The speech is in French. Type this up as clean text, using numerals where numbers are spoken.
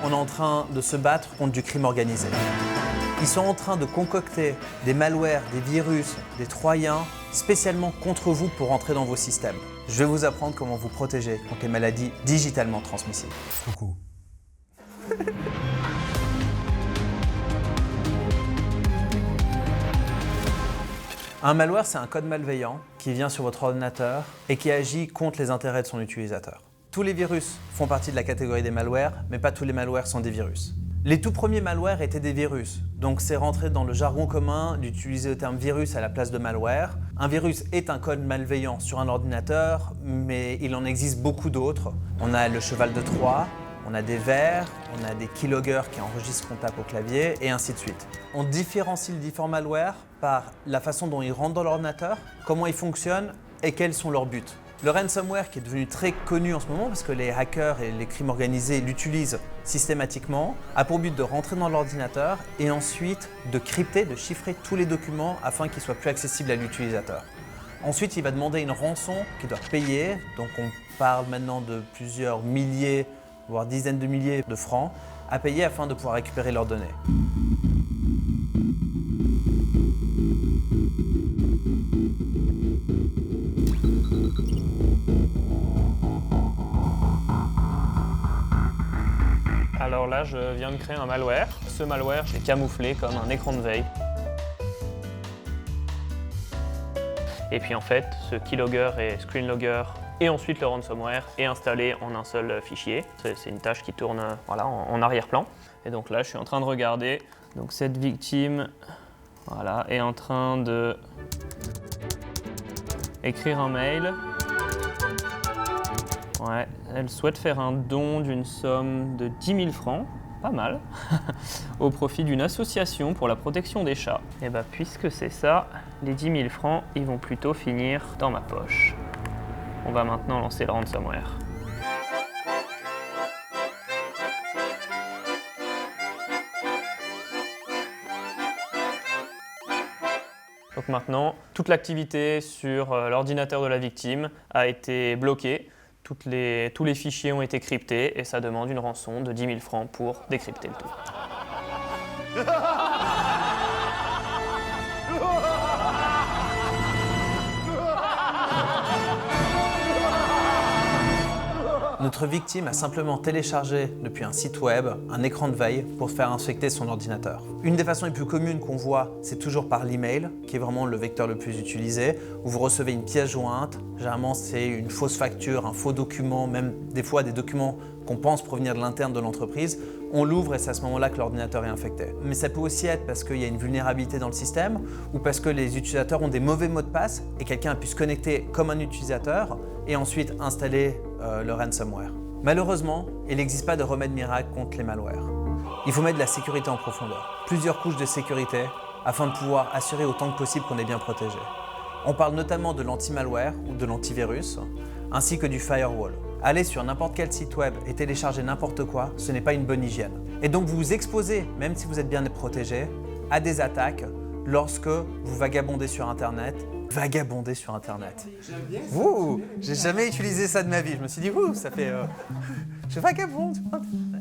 on est en train de se battre contre du crime organisé. Ils sont en train de concocter des malwares, des virus, des troyens, spécialement contre vous pour entrer dans vos systèmes. Je vais vous apprendre comment vous protéger contre les maladies digitalement transmissibles. Coucou. Un malware, c'est un code malveillant qui vient sur votre ordinateur et qui agit contre les intérêts de son utilisateur. Tous les virus font partie de la catégorie des malwares, mais pas tous les malwares sont des virus. Les tout premiers malwares étaient des virus, donc c'est rentré dans le jargon commun d'utiliser le terme virus à la place de malware. Un virus est un code malveillant sur un ordinateur, mais il en existe beaucoup d'autres. On a le cheval de Troie, on a des vers, on a des keyloggers qui enregistrent qu'on tape au clavier, et ainsi de suite. On différencie les différents malwares par la façon dont ils rentrent dans l'ordinateur, comment ils fonctionnent et quels sont leurs buts. Le ransomware, qui est devenu très connu en ce moment parce que les hackers et les crimes organisés l'utilisent systématiquement, a pour but de rentrer dans l'ordinateur et ensuite de crypter, de chiffrer tous les documents afin qu'ils soient plus accessibles à l'utilisateur. Ensuite, il va demander une rançon qu'il doit payer, donc on parle maintenant de plusieurs milliers, voire dizaines de milliers de francs à payer afin de pouvoir récupérer leurs données. Alors là, je viens de créer un malware. Ce malware, je l'ai camouflé comme un écran de veille. Et puis en fait, ce keylogger et screenlogger et ensuite le ransomware est installé en un seul fichier. C'est une tâche qui tourne voilà, en arrière-plan. Et donc là, je suis en train de regarder. Donc cette victime voilà, est en train de écrire un mail. Ouais, elle souhaite faire un don d'une somme de 10 000 francs, pas mal, au profit d'une association pour la protection des chats. Et bah puisque c'est ça, les 10 000 francs, ils vont plutôt finir dans ma poche. On va maintenant lancer le ransomware. Donc maintenant, toute l'activité sur l'ordinateur de la victime a été bloquée. Tous les fichiers ont été cryptés et ça demande une rançon de 10 000 francs pour décrypter le tout. Notre victime a simplement téléchargé depuis un site web un écran de veille pour faire infecter son ordinateur. Une des façons les plus communes qu'on voit, c'est toujours par l'email, qui est vraiment le vecteur le plus utilisé, où vous recevez une pièce jointe. Généralement, c'est une fausse facture, un faux document, même des fois des documents qu'on pense provenir de l'interne de l'entreprise. On l'ouvre et c'est à ce moment-là que l'ordinateur est infecté. Mais ça peut aussi être parce qu'il y a une vulnérabilité dans le système ou parce que les utilisateurs ont des mauvais mots de passe et quelqu'un a pu se connecter comme un utilisateur et ensuite installer le ransomware. Malheureusement, il n'existe pas de remède miracle contre les malwares. Il faut mettre de la sécurité en profondeur, plusieurs couches de sécurité afin de pouvoir assurer autant que possible qu'on est bien protégé. On parle notamment de l'anti-malware ou de l'antivirus, ainsi que du firewall. Aller sur n'importe quel site web et télécharger n'importe quoi, ce n'est pas une bonne hygiène. Et donc vous vous exposez, même si vous êtes bien protégé, à des attaques lorsque vous vagabondez sur Internet. Vagabonder sur Internet. Ouh, j'ai jamais utilisé ça de ma vie. Je me suis dit, ouh, ça fait... je vagabonde sur Internet.